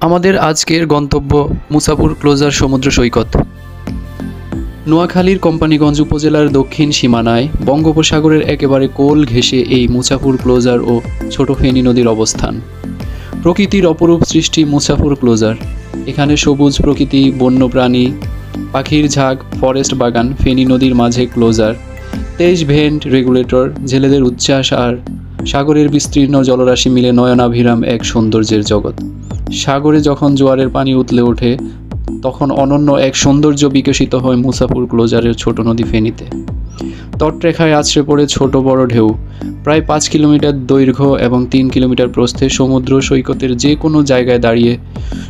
আমাদের আজকের গন্তব্য মুছাপুর ক্লোজার সমুদ্র সৈকত। নোয়াখালীর কোম্পানীগঞ্জ উপজেলার দক্ষিণ সীমানায় বঙ্গোপসাগরের একেবারে কোল ঘেঁষে এই মুছাপুর ক্লোজার ও ছোট ফেনী নদীর অবস্থান। প্রকৃতির অপরূপ সৃষ্টি মুছাপুর ক্লোজার। এখানে সবুজ প্রকৃতি, বন্যপ্রাণী, পাখির ঝাঁক, ফরেস্ট বাগান, ফেনী নদীর মাঝে ক্লোজার, 23 ভেন্ট রেগুলেটর, জেলেদের উচ্ছ্বাস আর সাগরের বিস্তীর্ণ জলরাশি মিলে নয়নাভিরাম এক সৌন্দর্যের জগৎ। সাগরে যখন জোয়ারের পানি উথলে ওঠে তখন অনন্য এক সৌন্দর্য বিকশিত হয় মুছাপুর ক্লোজারের ছোট নদী ফেনীতে। তটরেখায় আছড়ে পড়ে ছোট বড় ঢেউ। প্রায় 5 কিলোমিটার দৈর্ঘ্য এবং 3 কিলোমিটার প্রস্থে সমুদ্র সৈকতের যে কোনো জায়গায় দাঁড়িয়ে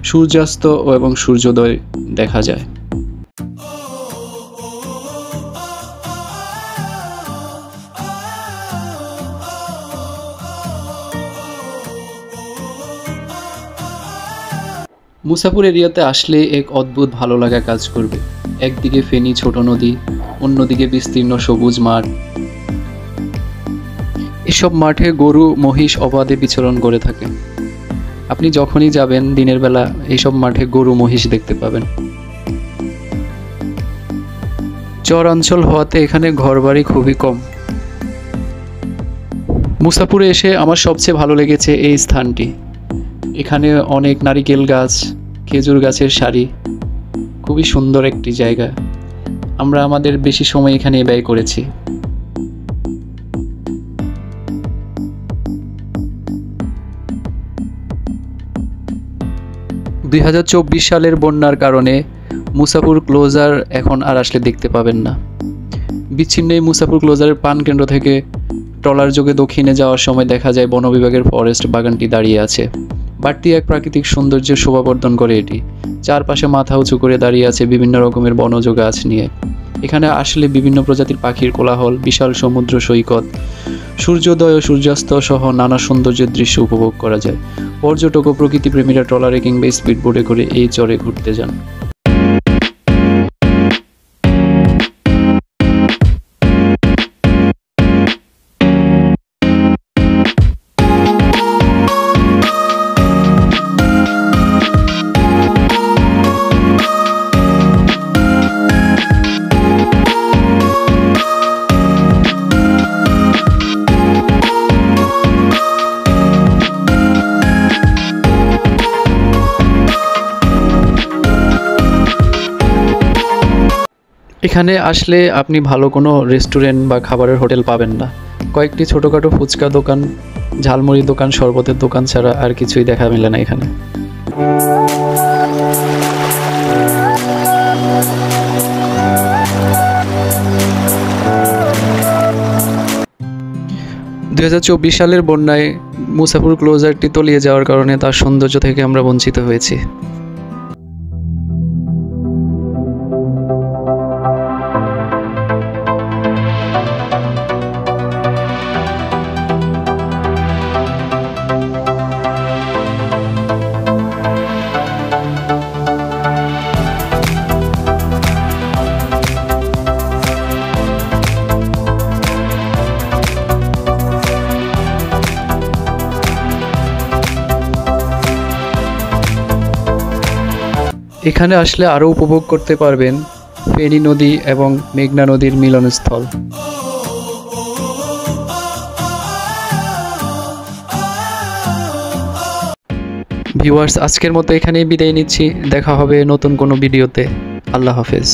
সূর্যাস্ত এবং সূর্যোদয় দেখা যায়। মুছাপুর এরিয়াতে আসলে এক অদ্ভুত ভালো লাগা কাজ করবে। একদিকে ফেনী ছোট নদী, অন্যদিকে বিস্তীর্ণ সবুজ মাঠ। এসব মাঠে গরু মহিষ অবাধে বিচরণ করে থাকে। আপনি যখনই যাবেন দিনের বেলা এইসব মাঠে গরু মহিষ দেখতে পাবেন। চর অঞ্চল হওয়াতে এখানে ঘরবাড়ি খুবই কম। মুছাপুরে এসে আমার সবচেয়ে ভালো লেগেছে এই স্থানটি। এখানে অনেক নারিকেল গাছ, খেজুর গাছের সারি, খুবই সুন্দর একটি জায়গা। আমরা আমাদের বেশি সময় এখানে ব্যয় করেছি। 2024 সালের বন্যার কারণে মুছাপুর ক্লোজার এখন আর আসলে দেখতে পাবেন না। বিচ্ছিন্ন এই মুছাপুর ক্লোজারের প্রাণকেন্দ্র থেকে ট্রলার যোগে দক্ষিণে যাওয়ার সময় দেখা যায় বন বিভাগের ফরেস্ট বাগানটি দাঁড়িয়ে আছে। বাড়তি এক প্রাকৃতিক সৌন্দর্যের শোভাবর্ধন করে এটি। চারপাশে মাথা উঁচু করে দাঁড়িয়ে আছে বিভিন্ন রকমের বনজ গাছ নিয়ে। এখানে আসলে বিভিন্ন প্রজাতির পাখির কোলাহল, বিশাল সমুদ্র সৈকত, সূর্যোদয় ও সূর্যাস্ত সহ নানা সৌন্দর্যের দৃশ্য উপভোগ করা যায়। পর্যটক ও প্রকৃতিপ্রেমীরা ট্রলারে কিংবা স্পিডবোটে করে এই চরে ঘুরতে যান। এখানে আসলে আপনি ভালো কোনো রেস্টুরেন্ট বা খাবারের হোটেল পাবেন না। কয়েকটি ছোটোখাটো ফুচকা দোকান, ঝালমুড়ি দোকান, শরবতের দোকান ছাড়া আর কিছুই দেখা মেলে না এখানে। সালের বন্যায় মুছাপুর ক্লোজারটি তলিয়ে যাওয়ার কারণে তার সৌন্দর্য থেকে আমরা বঞ্চিত হয়েছি। এখানে আসলে আরও উপভোগ করতে পারবেন ফেনী নদী এবং মেঘনা নদীর মিলনস্থল। ভিউয়ার্স, আজকের মতো এখানেই বিদায় নিচ্ছি। দেখা হবে নতুন কোনো ভিডিওতে। আল্লাহ হাফেজ।